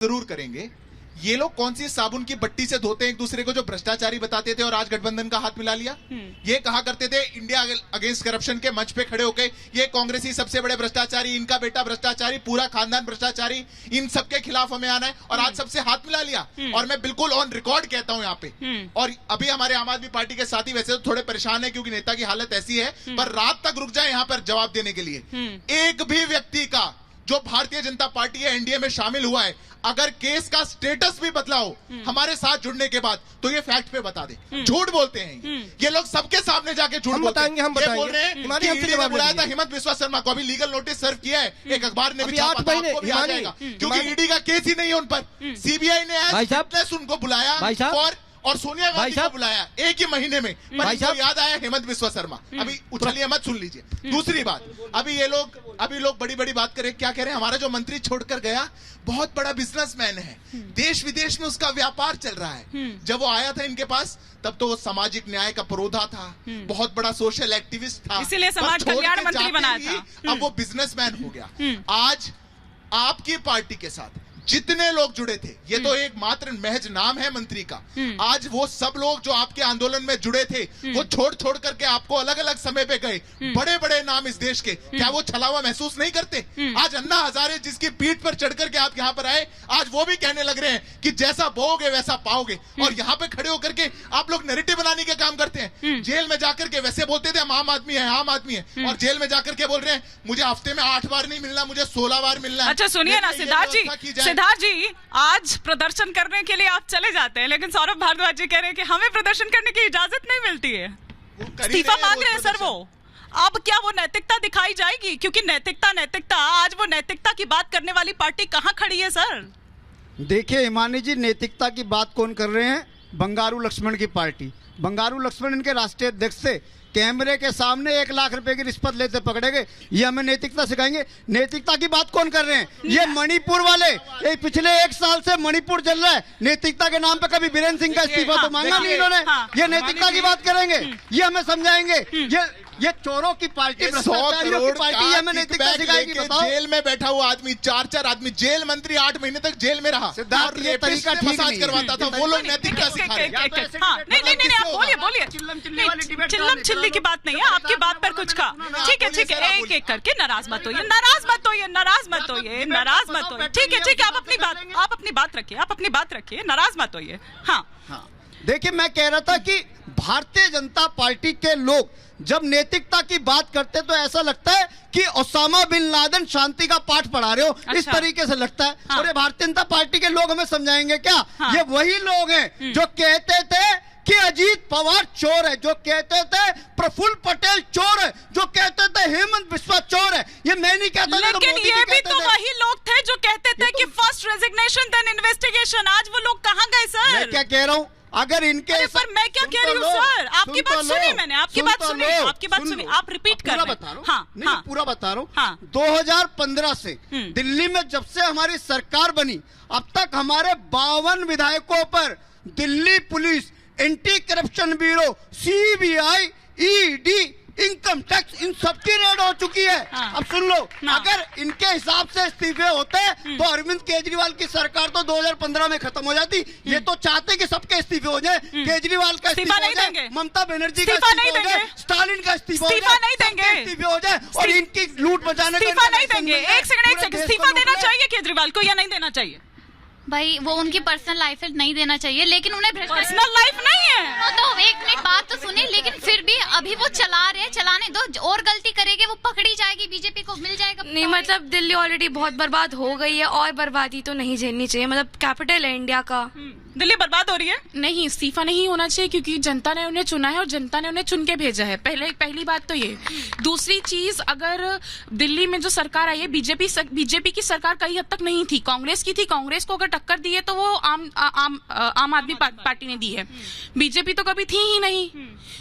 जरूर करेंगे। ये लोग कौन सी साबुन की बट्टी से धोते हैं एक दूसरे को, जो भ्रष्टाचारी बताते थे और आज गठबंधन का हाथ मिला लिया। ये कहा करते थे इंडिया अगेंस्ट करप्शन के मंच पे खड़े होके, ये कांग्रेसी सबसे बड़े भ्रष्टाचारी, इनका बेटा भ्रष्टाचारी, पूरा खानदान भ्रष्टाचारी, इन सबके खिलाफ हमें आना है, और आज सबसे हाथ मिला लिया। और मैं बिल्कुल ऑन रिकॉर्ड कहता हूं यहाँ पे, और अभी हमारे आम आदमी पार्टी के साथी वैसे तो थोड़े परेशान है क्योंकि नेता की हालत ऐसी है, पर रात तक रुक जाए यहाँ पर जवाब देने के लिए। एक भी व्यक्ति का जो भारतीय जनता पार्टी है एनडीए में शामिल हुआ है, अगर केस का स्टेटस भी बदला हो हमारे साथ जुड़ने के बाद, तो ये फैक्ट पे बता दे। झूठ बोलते हैं ये लोग, सबके सामने जाके झूठ बोलते हैं। हम बताएंगे, बोल रहे हैं कि ईडी ने बुलाया था हिमंत बिस्वा शर्मा को, अभी लीगल नोटिस सर्व किया है, एक अखबार ने भी छापा था, आपको भी आ जाएगा, क्योंकि ईडी का केस ही नहीं है उन पर। सीबीआई ने उनको बुलाया और सोनिया गांधी को बुलाया एक ही महीने में। पर इनको याद आया हिमंत बिस्वा शर्मा। अभी उछलिए मत, सुन लीजिए। दूसरी बात, अभी लोग बड़ी बड़ी बात करें, क्या कह रहे हैं, हमारा जो मंत्री छोड़कर गया बहुत बड़ा बिजनेसमैन है, देश विदेश में उसका व्यापार चल रहा है। जब वो आया था इनके पास, तब तो वो सामाजिक न्याय का पुरोधा था, बहुत बड़ा सोशल एक्टिविस्ट था, इसीलिए समाज कल्याण मंत्री बनाया था। अब वो बिजनेसमैन हो गया। आज आपकी पार्टी के साथ जितने लोग जुड़े थे, ये तो एक मात्र महज नाम है मंत्री का, आज वो सब लोग जो आपके आंदोलन में जुड़े थे, वो छोड़ करके आपको अलग अलग समय पे गए। बड़े बड़े नाम इस देश के, क्या वो छलावा महसूस नहीं करते? आज अन्ना हजारे जिसकी पीठ पर चढ़ करके आप यहाँ पर आए, आज वो भी कहने लग रहे हैं कि जैसा बोओगे वैसा पाओगे। और यहाँ पे खड़े होकर के आप लोग नैरेटिव बनाने का काम करते हैं। जेल में जाकर के वैसे बोलते थे हम आम आदमी है, आम आदमी है, और जेल में जाकर के बोल रहे हैं मुझे हफ्ते में 8 बार नहीं मिलना, मुझे 16 बार मिलना है। अच्छा सुनिए ना सिद्धार्थ जी, आज प्रदर्शन करने के लिए आप चले जाते हैं, लेकिन सौरभ भारद्वाज जी कह रहे हैं कि हमें प्रदर्शन करने की इजाजत नहीं मिलती है, इस्तीफा मांग रहे हैं सर वो। अब क्या वो नैतिकता दिखाई जाएगी? क्योंकि नैतिकता आज वो नैतिकता की बात करने वाली पार्टी कहाँ खड़ी है सर? देखिए हिमानी जी, नैतिकता की बात कौन कर रहे हैं? बंगारू लक्ष्मण की पार्टी। बंगारू लक्ष्मण इनके राष्ट्रीय अध्यक्ष से कैमरे के सामने 1 लाख रुपए की रिश्वत लेते पकड़े गए। ये हमें नैतिकता सिखाएंगे? नैतिकता की बात कौन कर रहे हैं? ये मणिपुर वाले, ये पिछले 1 साल से मणिपुर चल रहा है, नैतिकता के नाम पे कभी बीरेन्द्र सिंह का इस्तीफा तो मांगा नहीं इन्होंने। ये नैतिकता की बात करेंगे? ये हमें समझाएंगे? ये चोरों की पार्टी, भ्रष्टाचारियों की पार्टी, ये हमें नैतिकता सिखाएगी? बताओ। जेल में बैठा हुआ आदमी, 4 आदमी, जेल मंत्री 8 महीने तक जेल में रहा, सिद्धार्थ ये तरीका ठीक नहीं करवाता था, वो लोग नैतिकता सिखा रहे हैं। नहीं आप बोलिए। चिल्लम चिल्ली की बात नहीं है, आपकी बात पर कुछ का। ठीक है, एक एक करके नाराज मत होइए। ठीक है, आप अपनी बात रखिए, नाराज मत होइए। हाँ, देखिए मैं कह रहा था कि भारतीय जनता पार्टी के लोग जब नैतिकता की बात करते तो ऐसा लगता है कि ओसामा बिन लादेन शांति का पाठ पढ़ा रहे हो। अच्छा। इस तरीके से लगता है। हाँ। और ये भारतीय जनता पार्टी के लोग हमें समझाएंगे क्या? हाँ। ये वही लोग हैं जो कहते थे कि अजीत पवार चोर है, जो कहते थे प्रफुल्ल पटेल चोर है, जो कहते थे हेमंत बिस्वा चोर है। ये मैं नहीं कहता, लेकिन ये भी तो वही लोग थे जो कहते थे कि फर्स्ट रेजिग्नेशन देन इन्वेस्टिगेशन। आज वो लोग कहाँ गए सर? मैं क्या कह रहा हूँ, अगर इनके पर मैं क्या कह रही हूँ सर, आपकी बात सुनी मैंने, आपकी बात सुनी, आप रिपीट कर रहे हैं। हाँ, पूरा बता रहा हूँ। हाँ। 2015 से दिल्ली में जब से हमारी सरकार बनी, अब तक हमारे 52 विधायकों पर Delhi police, anti corruption bureau, CBI, ED, income tax, इन सबकी रेड हो चुकी है। हाँ। अब सुन लो, अगर इनके हिसाब से इस्तीफे होते तो अरविंद केजरीवाल की सरकार तो 2015 में खत्म हो जाती। ये तो चाहते कि सबके इस्तीफे हो जाए, केजरीवाल का इस्तीफा हो जाए, ममता बनर्जी का इस्तीफा हो जाए, स्टालिन का इस्तीफा हो जाए, और इनकी लूट बचाने का इस्तीफा नहीं देंगे। एक सेकंड, इस्तीफा देना चाहिए केजरीवाल को या नहीं देना चाहिए? भाई वो उनकी पर्सनल लाइफ नहीं देना चाहिए, लेकिन उन्हें पर्सनल लाइफ नहीं है तो एक मिनट बात तो सुने। लेकिन फिर भी अभी वो चला रहे हैं, चलाने दो, और गलती करेंगे वो पकड़ी जाएगी, बीजेपी को मिल जाएगा। नहीं मतलब दिल्ली ऑलरेडी बहुत बर्बाद हो गई है, और बर्बादी तो नहीं झेलनी चाहिए। मतलब कैपिटल है इंडिया का, दिल्ली बर्बाद हो रही है। नहीं, इस्तीफा नहीं होना चाहिए क्योंकि जनता ने उन्हें चुना है और जनता ने उन्हें चुन के भेजा है। पहली बात तो ये। दूसरी चीज, अगर दिल्ली में जो सरकार आई है, बीजेपी की सरकार कई हद तक नहीं थी, कांग्रेस की थी। कांग्रेस को अगर टक्कर दी है तो वो आम आदमी पार्टी ने दी है। बीजेपी तो कभी थी ही नहीं,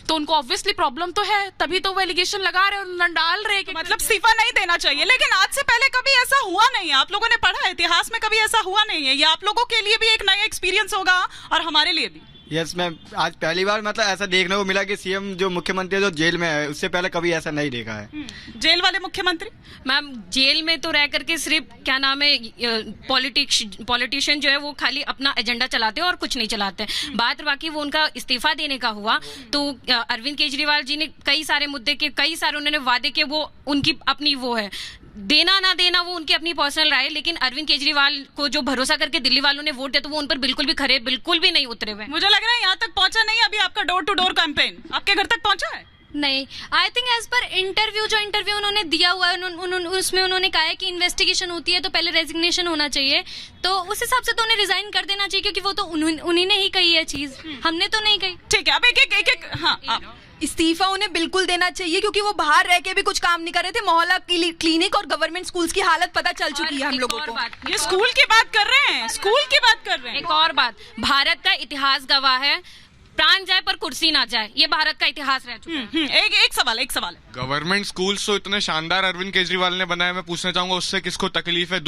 तो उनको ऑब्वियसली प्रॉब्लम तो है, तभी तो वो एलिगेशन लगा रहे और डाल रहे कि मतलब इस्तीफा नहीं देना चाहिए। लेकिन आज से पहले कभी ऐसा हुआ नहीं है, आप लोगों ने पढ़ा है इतिहास में, कभी ऐसा हुआ नहीं है। ये आप लोगों के लिए भी एक नया एक्सपीरियंस होगा और हमारे लिए भी। यस मैम, आज पहली बार मतलब ऐसा देखने को मिला कि सीएम जो मुख्यमंत्री है जो जेल में है, उससे पहले कभी ऐसा नहीं देखा है। जेल वाले मुख्यमंत्री मैम जेल में तो रह करके सिर्फ क्या नाम है पॉलिटिशियन जो है वो खाली अपना एजेंडा चलाते हैं और कुछ नहीं चलाते। बात बाकी वो उनका इस्तीफा देने का हुआ तो अरविंद केजरीवाल जी ने कई सारे मुद्दे के कई सारे उन्होंने वादे के, वो उनकी अपनी वो है, देना ना देना वो उनकी अपनी पर्सनल राय है, लेकिन अरविंद केजरीवाल को जो भरोसा करके दिल्ली वालों ने वोट दिया तो वो उन पर बिल्कुल भी खरे बिल्कुल भी नहीं उतरे हुए। मुझे लग रहा है यहाँ तक पहुंचा नहीं अभी आपका डोर टू डोर कैंपेन, आपके घर तक पहुंचा है? नहीं, I think as per interview उन्होंने दिया हुआ है उसमें उन्होंने कहा है कि इन्वेस्टिगेशन होती है तो पहले रेजिग्नेशन होना चाहिए, तो उस हिसाब से तो उन्हें रिजाइन कर देना चाहिए क्योंकि वो तो उन्हीं ने ही कही है चीज, हमने तो नहीं कही। ठीक है, अब एक हाँ इस्तीफा उन्हें बिल्कुल देना चाहिए क्योंकि वो बाहर रह के भी कुछ काम नहीं कर रहे थे। मोहल्ला क्लिनिक और गवर्नमेंट स्कूल्स की हालत पता चल चुकी है हम लोगों को। ये स्कूल की बात कर रहे हैं, स्कूल की बात कर रहे हैं। एक और बात, भारत का इतिहास गवाह है, प्राण जाए पर कुर्सी ना जाए, ये भारत का इतिहास रह चुका है। एक सवाल है। गवर्नमेंट स्कूल्स तो इतने शानदार अरविंद केजरीवाल ने बनाए, मैं पूछना चाहूंगा उससे किसको तकलीफ है?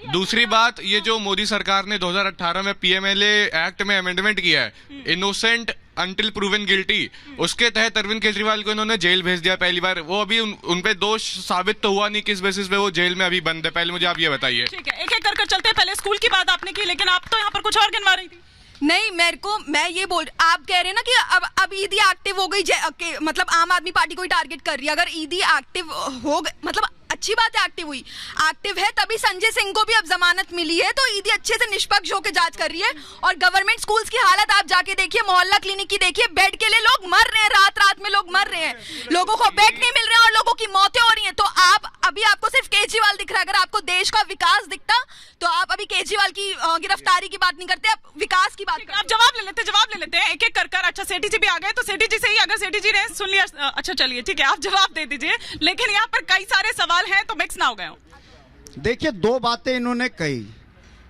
दूसरी बात ये जो मोदी सरकार ने 2018 में पीएमएलए एक्ट में अमेंडमेंट किया है, इनोसेंट अंटिल प्रूवन गिल्टी, उसके तहत अरविंद केजरीवाल को इन्होंने जेल भेज दिया पहली बार। वो अभी उन पे दोष साबित तो हुआ नहीं, किस बेसिस पे वो जेल में अभी बंद है, पहले मुझे आप ये बताइए। ठीक है, एक कर चलते हैं। पहले स्कूल की बात आपने की, लेकिन आप तो यहाँ पर कुछ और गिनवा रही थी। नहीं, मैं ये बोल, आप कह रहे हैं ना कि अब ईदी एक्टिव हो गई, मतलब आम आदमी पार्टी को ही टारगेट कर रही है। अगर ईदी एक्टिव हो गई, मतलब अच्छी बात है, एक्टिव है, तभी संजय सिंह को भी अब जमानत मिली है, तो ईदी अच्छे से निष्पक्ष होकर जांच कर रही है। और गवर्नमेंट स्कूल्स की हालत आप जाके देखिए, मोहल्ला क्लिनिक की देखिए, बेड के लिए लोग मर रहे हैं, रात में लोग मर रहे हैं, लोगों को बेड नहीं मिल रहे हैं और लोगों की मौतें हो रही हैं। तो आप अभी आपको सिर्फ केजरीवाल दिख रहा है, अगर आपको देश का विकास दिखता तो आप अभी केजरीवाल की गिरफ्तारी की बात नहीं करते, आप विकास की बात करते। आप जवाब ले लेते हैं एक कर। अच्छा, सेठी जी भी आ गए, तो सेठी जी से ही, अगर सेठी जी ने सुन लिया, अच्छा चलिए ठीक है, आप जवाब दे दीजिए, लेकिन यहाँ पर कई सारे सवाल हैं तो मिक्स ना हो गए। देखिए, दो बातें इन्होंने कही।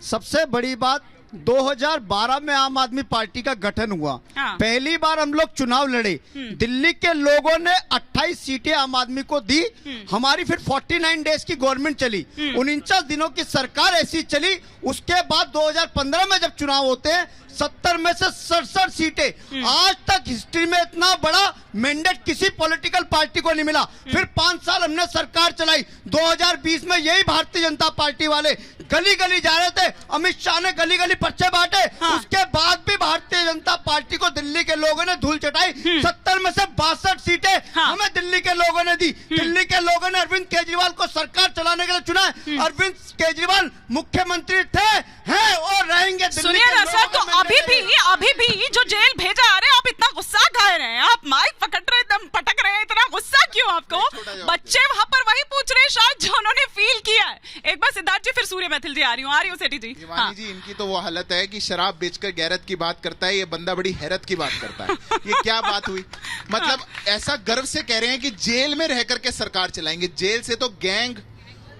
सबसे बड़ी बात, 2012 में आम आदमी पार्टी का गठन हुआ, पहली बार हम लोग चुनाव लड़े, दिल्ली के लोगों ने 28 सीटें आम आदमी को दी, हमारी फिर 49 डेज की गवर्नमेंट चली, 49 दिनों की सरकार ऐसी चली। उसके बाद 2015 में जब चुनाव होते हैं, 70 में से 67 सीटें। आज तक हिस्ट्री में इतना बड़ा मैंडेट किसी पॉलिटिकल पार्टी को नहीं मिला। फिर 5 साल हमने सरकार चलाई, 2020 में यही भारतीय जनता पार्टी वाले गली गली जा रहे थे, अमित शाह ने गली गली पर्चे बांटे, उसके बाद भी भारतीय जनता पार्टी को दिल्ली के लोगों ने धूल चटाई। 70 में से 62 सीटें हमें दिल्ली के लोगों ने दी। दिल्ली के लोगों ने अरविंद केजरीवाल को सरकार चलाने के लिए चुना है। अरविंद केजरीवाल मुख्यमंत्री थे, हैं और रहेंगे। सुनिए ना सर, तो अभी भी जो जेल भेजा आ रहे हैं, आप इतना गुस्सा खाए रहे हैं, आप माइक पकड़ रहे, एकदम पटक रहे हैं, इतना गुस्सा क्यों आपको? बच्चे वहां पर वही पूछ रहे हैं शायद जो उन्होंने फील किया है। एक बार सिद्धार्थ जी, फिर सूर्य मैथिल जी, आ रही हूँ सेठी जी। जी, इनकी तो वो हालत है कि शराब बेचकर गैरत की बात करता है, ये बंदा बड़ी हैरत की बात करता है। ये क्या बात हुई? मतलब ऐसा गर्व से कह रहे हैं कि जेल में रह करके सरकार चलाएंगे। जेल से तो गैंग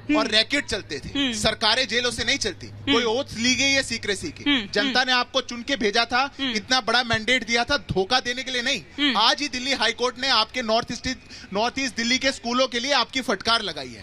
और रैकेट चलते थे, सरकारें जेलों से नहीं चलती। कोई ओथ ली गई है सीक्रेसी की, जनता ने आपको चुन के भेजा था, इतना बड़ा मैंडेट दिया था, धोखा देने के लिए नहीं। आज ही दिल्ली हाईकोर्ट ने आपके नॉर्थ ईस्ट दिल्ली के स्कूलों के लिए आपकी फटकार लगाई है।